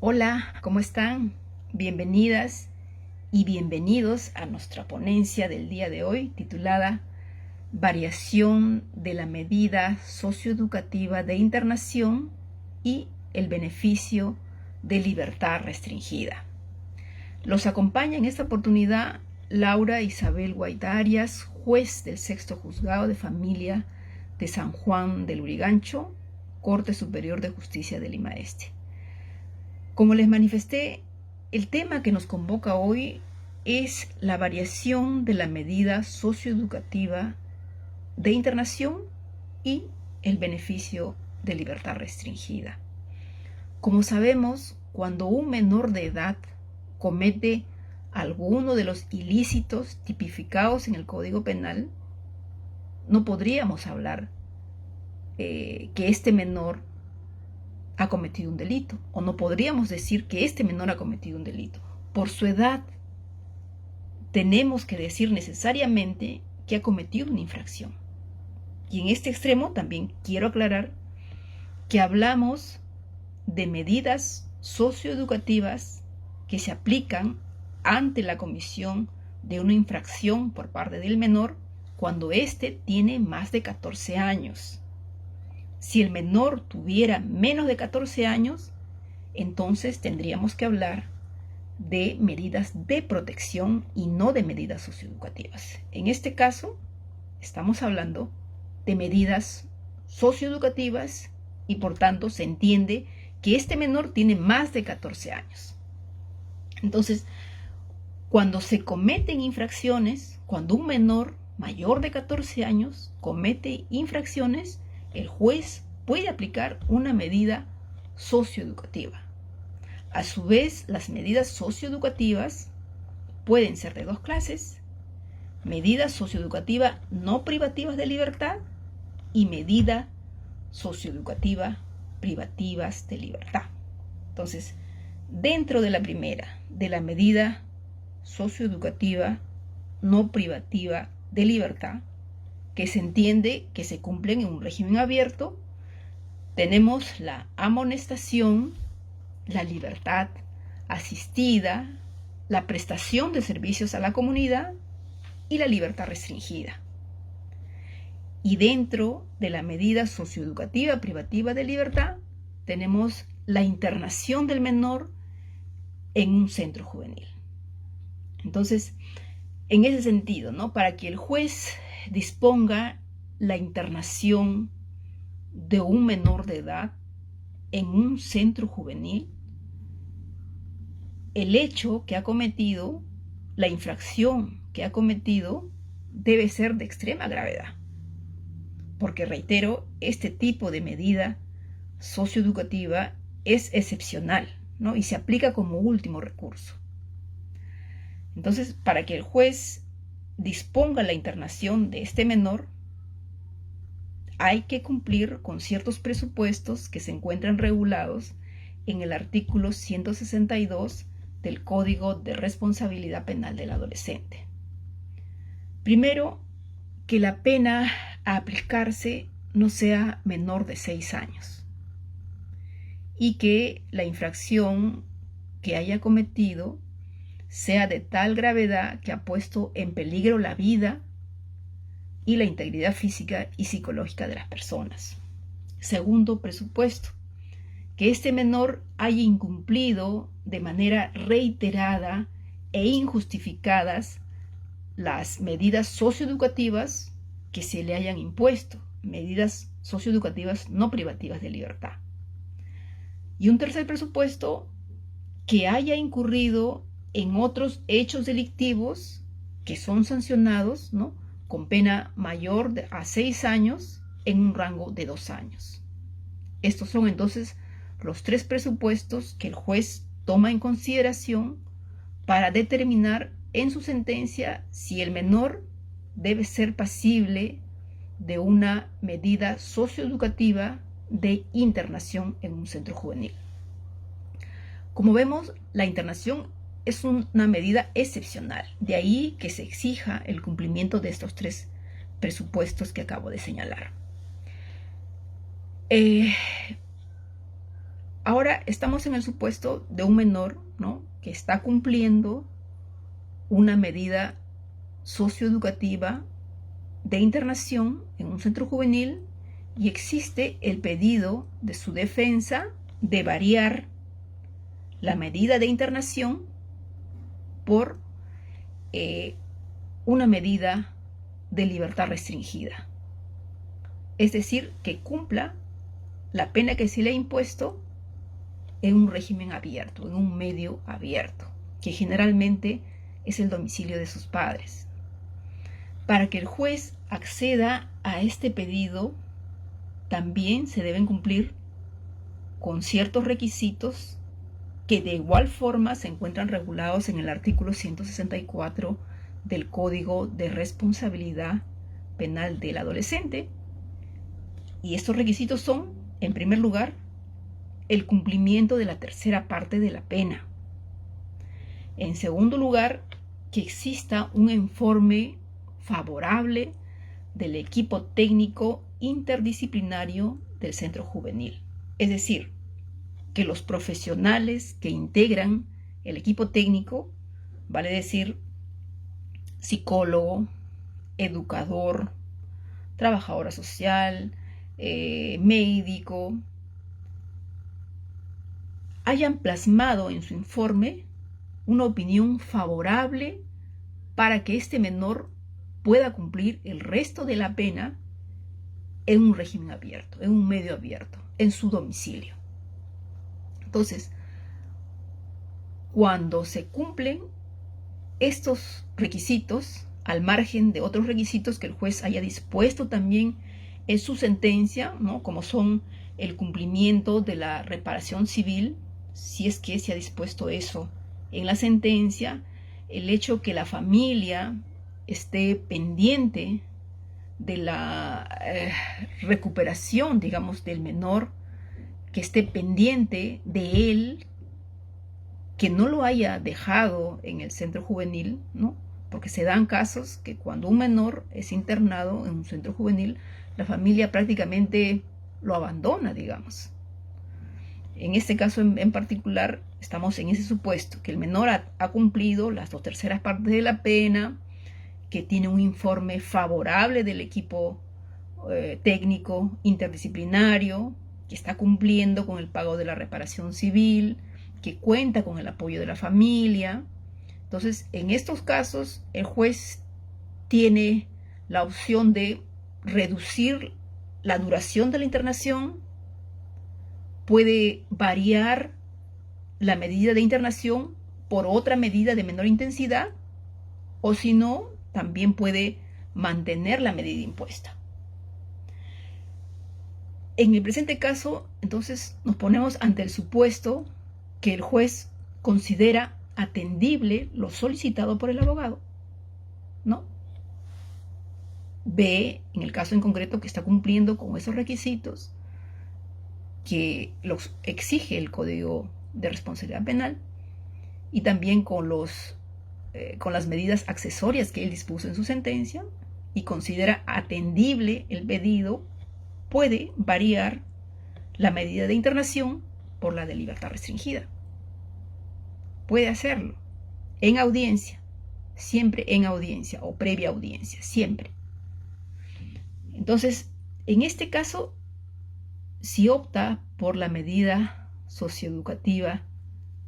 Hola, ¿cómo están? Bienvenidas y bienvenidos a nuestra ponencia del día de hoy titulada Variación de la medida socioeducativa de internación y el beneficio de libertad restringida. Los acompaña en esta oportunidad Laura Isabel Guaidarias, juez del Sexto Juzgado de Familia de San Juan del Lurigancho, Corte Superior de Justicia de Lima Este. Como les manifesté, el tema que nos convoca hoy es la variación de la medida socioeducativa de internación y el beneficio de libertad restringida. Como sabemos, cuando un menor de edad comete alguno de los ilícitos tipificados en el Código Penal, no podríamos hablar que este menor ha cometido un delito, o no podríamos decir que este menor ha cometido un delito. Por su edad, tenemos que decir necesariamente que ha cometido una infracción. Y en este extremo también quiero aclarar que hablamos de medidas socioeducativas que se aplican ante la comisión de una infracción por parte del menor cuando éste tiene más de 14 años. Si el menor tuviera menos de 14 años, entonces tendríamos que hablar de medidas de protección y no de medidas socioeducativas. En este caso, estamos hablando de medidas socioeducativas y por tanto se entiende que este menor tiene más de 14 años. Entonces, cuando se cometen infracciones, cuando un menor mayor de 14 años comete infracciones, el juez puede aplicar una medida socioeducativa. A su vez, las medidas socioeducativas pueden ser de dos clases: medida socioeducativa no privativas de libertad y medida socioeducativa privativas de libertad. Entonces, dentro de la primera, de la medida socioeducativa no privativa de libertad, que se entiende que se cumplen en un régimen abierto, tenemos la amonestación, la libertad asistida, la prestación de servicios a la comunidad y la libertad restringida. Y dentro de la medida socioeducativa privativa de libertad, tenemos la internación del menor en un centro juvenil. Entonces, en ese sentido, para que el juez disponga la internación de un menor de edad en un centro juvenil, el hecho que ha cometido, la infracción que ha cometido, debe ser de extrema gravedad. Porque, reitero, este tipo de medida socioeducativa es excepcional, y se aplica como último recurso. Entonces, para que el juez disponga la internación de este menor, hay que cumplir con ciertos presupuestos que se encuentran regulados en el artículo 162 del Código de Responsabilidad Penal del Adolescente. Primero, que la pena a aplicarse no sea menor de 6 años y que la infracción que haya cometido sea de tal gravedad que ha puesto en peligro la vida y la integridad física y psicológica de las personas. Segundo presupuesto, que este menor haya incumplido de manera reiterada e injustificadas las medidas socioeducativas que se le hayan impuesto, medidas socioeducativas no privativas de libertad. Y un tercer presupuesto, que haya incurrido en otros hechos delictivos que son sancionados, con pena mayor a 6 años en un rango de 2 años. Estos son entonces los 3 presupuestos que el juez toma en consideración para determinar en su sentencia si el menor debe ser pasible de una medida socioeducativa de internación en un centro juvenil. Como vemos, la internación es una medida excepcional, de ahí que se exija el cumplimiento de estos 3 presupuestos que acabo de señalar. Ahora estamos en el supuesto de un menor, ¿no?, que está cumpliendo una medida socioeducativa de internación en un centro juvenil y existe el pedido de su defensa de variar la medida de internación por una medida de libertad restringida. Es decir, que cumpla la pena que se le ha impuesto en un régimen abierto, en un medio abierto, que generalmente es el domicilio de sus padres. Para que el juez acceda a este pedido, también se deben cumplir con ciertos requisitos que de igual forma se encuentran regulados en el artículo 164 del Código de Responsabilidad Penal del Adolescente. Y estos requisitos son, en primer lugar, el cumplimiento de la tercera parte de la pena. En segundo lugar, que exista un informe favorable del equipo técnico interdisciplinario del centro juvenil. Es decir, que los profesionales que integran el equipo técnico, vale decir, psicólogo, educador, trabajadora social, médico, hayan plasmado en su informe una opinión favorable para que este menor pueda cumplir el resto de la pena en un régimen abierto, en un medio abierto, en su domicilio. Entonces, cuando se cumplen estos requisitos, al margen de otros requisitos que el juez haya dispuesto también en su sentencia, ¿no?, como son el cumplimiento de la reparación civil, si es que se ha dispuesto eso en la sentencia, el hecho que la familia esté pendiente de la recuperación, digamos, del menor, que esté pendiente de él, que no lo haya dejado en el centro juvenil, ¿no? Porque se dan casos que cuando un menor es internado en un centro juvenil, la familia prácticamente lo abandona, digamos. En este caso en particular, estamos en ese supuesto, que el menor ha cumplido las 2/3 partes de la pena, que tiene un informe favorable del equipo técnico interdisciplinario, que está cumpliendo con el pago de la reparación civil, que cuenta con el apoyo de la familia. Entonces, en estos casos, el juez tiene la opción de reducir la duración de la internación, puede variar la medida de internación por otra medida de menor intensidad, o si no, también puede mantener la medida impuesta. En el presente caso, entonces, nos ponemos ante el supuesto que el juez considera atendible lo solicitado por el abogado, ¿no? Ve, en el caso en concreto, que está cumpliendo con esos requisitos que los exige el Código de Responsabilidad Penal y también con las medidas accesorias que él dispuso en su sentencia, y considera atendible el pedido, puede variar la medida de internación por la de libertad restringida. Puede hacerlo en audiencia, siempre en audiencia o previa audiencia, siempre. Entonces, en este caso, si opta por la medida socioeducativa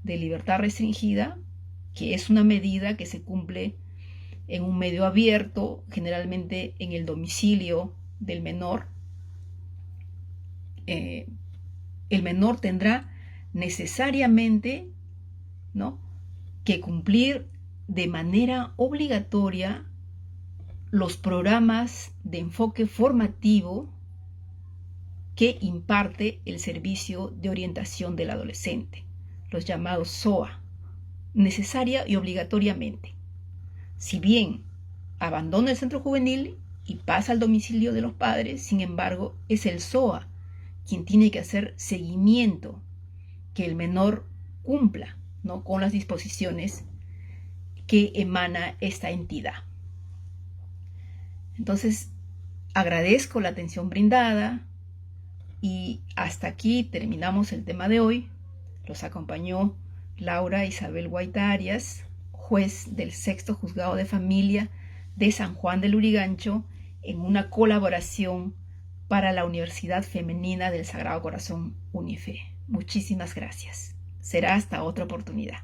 de libertad restringida, que es una medida que se cumple en un medio abierto, generalmente en el domicilio del menor, el menor tendrá necesariamente, ¿no?, que cumplir de manera obligatoria los programas de enfoque formativo que imparte el Servicio de Orientación del Adolescente, los llamados SOA, necesaria y obligatoriamente. Si bien abandona el centro juvenil y pasa al domicilio de los padres, sin embargo, es el SOA quien tiene que hacer seguimiento, que el menor cumpla, ¿no?, con las disposiciones que emana esta entidad. Entonces, agradezco la atención brindada. Y hasta aquí terminamos el tema de hoy. Los acompañó Laura Isabel Guaita Arias, juez del Sexto Juzgado de Familia de San Juan del Lurigancho, en una colaboración para la Universidad Femenina del Sagrado Corazón UNIFE. Muchísimas gracias. Será hasta otra oportunidad.